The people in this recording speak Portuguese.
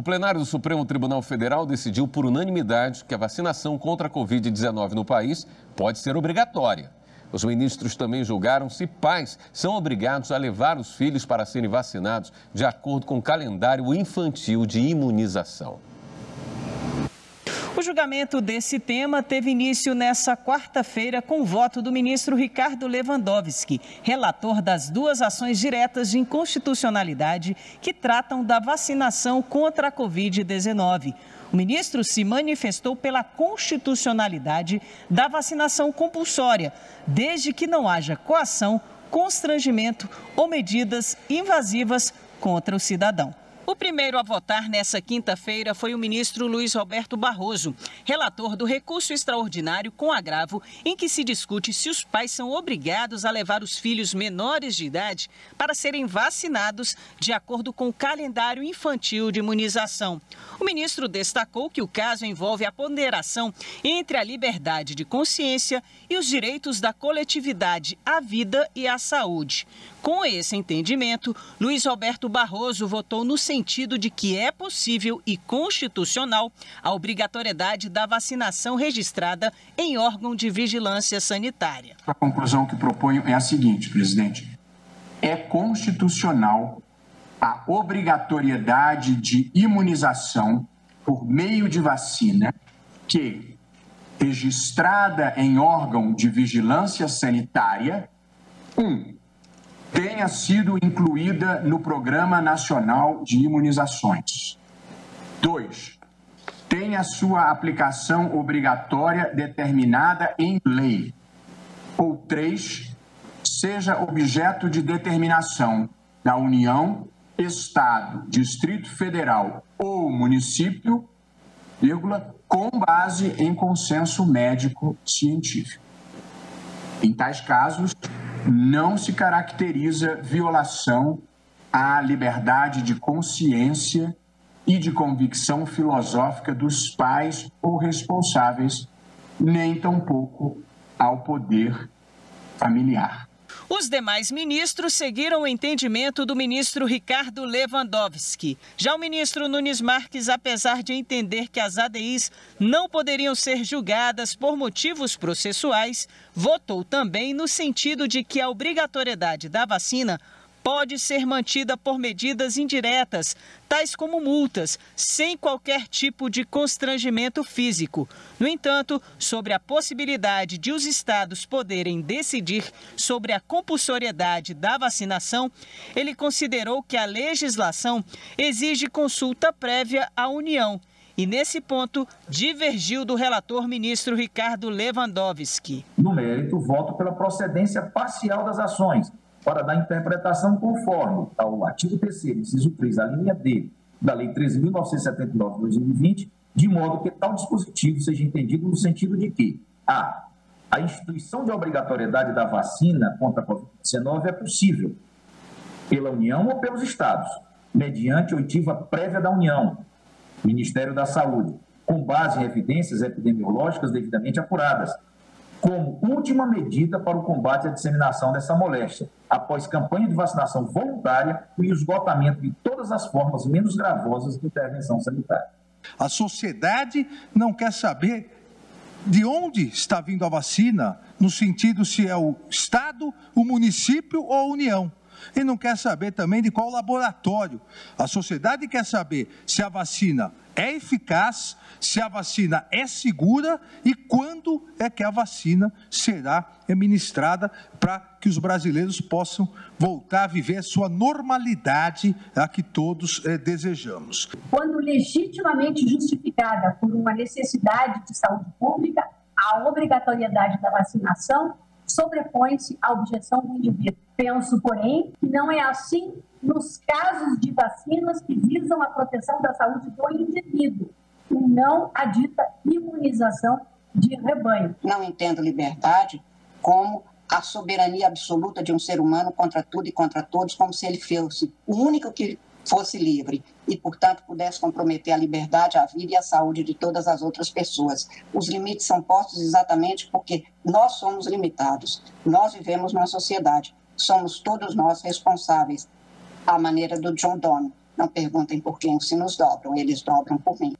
plenário do Supremo Tribunal Federal decidiu por unanimidade que a vacinação contra a Covid-19 no país pode ser obrigatória. Os ministros também julgaram se pais são obrigados a levar os filhos para serem vacinados de acordo com o calendário infantil de imunização. O julgamento desse tema teve início nesta quarta-feira com o voto do ministro Ricardo Lewandowski, relator das duas ações diretas de inconstitucionalidade que tratam da vacinação contra a Covid-19. O ministro se manifestou pela constitucionalidade da vacinação compulsória, desde que não haja coação, constrangimento ou medidas invasivas contra o cidadão. O primeiro a votar nessa quinta-feira foi o ministro Luiz Roberto Barroso, relator do recurso extraordinário com agravo, em que se discute se os pais são obrigados a levar os filhos menores de idade para serem vacinados de acordo com o calendário infantil de imunização. O ministro destacou que o caso envolve a ponderação entre a liberdade de consciência e os direitos da coletividade à vida e à saúde. Com esse entendimento, Luiz Roberto Barroso votou no sentido de que é possível e constitucional a obrigatoriedade da vacinação registrada em órgão de vigilância sanitária. A conclusão que proponho é a seguinte, presidente. É constitucional a obrigatoriedade de imunização por meio de vacina que, registrada em órgão de vigilância sanitária, tenha sido incluída no Programa Nacional de Imunizações. 2. Tenha sua aplicação obrigatória determinada em lei. Ou 3. Seja objeto de determinação da União, Estado, Distrito Federal ou município, com base em consenso médico-científico. Em tais casos, não se caracteriza violação à liberdade de consciência e de convicção filosófica dos pais ou responsáveis, nem tampouco ao poder familiar. Os demais ministros seguiram o entendimento do ministro Ricardo Lewandowski. Já o ministro Nunes Marques, apesar de entender que as ADIs não poderiam ser julgadas por motivos processuais, votou também no sentido de que a obrigatoriedade da vacina pode ser mantida por medidas indiretas, tais como multas, sem qualquer tipo de constrangimento físico. No entanto, sobre a possibilidade de os estados poderem decidir sobre a compulsoriedade da vacinação, ele considerou que a legislação exige consulta prévia à União. E, nesse ponto, divergiu do relator ministro Ricardo Lewandowski. No mérito, voto pela procedência parcial das ações, para dar interpretação conforme ao artigo 3º, inciso 3, a linha D, da Lei 13.979 de 2020, de modo que tal dispositivo seja entendido no sentido de que a instituição de obrigatoriedade da vacina contra a Covid-19 é possível pela União ou pelos Estados, mediante oitiva prévia da União, Ministério da Saúde, com base em evidências epidemiológicas devidamente apuradas, como última medida para o combate à disseminação dessa moléstia, após campanha de vacinação voluntária e o esgotamento de todas as formas menos gravosas de intervenção sanitária. A sociedade não quer saber de onde está vindo a vacina, no sentido se é o Estado, o município ou a União. E não quer saber também de qual laboratório. A sociedade quer saber se a vacina é eficaz, se a vacina é segura e quando é que a vacina será administrada para que os brasileiros possam voltar a viver a sua normalidade, a que todos desejamos. Quando legitimamente justificada por uma necessidade de saúde pública, a obrigatoriedade da vacinação sobrepõe-se à objeção do indivíduo. Penso, porém, que não é assim nos casos de vacinas que visam a proteção da saúde do indivíduo e não a dita imunização de rebanho. Não entendo liberdade como a soberania absoluta de um ser humano contra tudo e contra todos, como se ele fosse o único que fosse livre e, portanto, pudesse comprometer a liberdade, a vida e a saúde de todas as outras pessoas. Os limites são postos exatamente porque nós somos limitados. Nós vivemos numa sociedade. Somos todos nós responsáveis, à maneira do John Donne, Não perguntem por quem os sinos dobram, eles dobram por mim.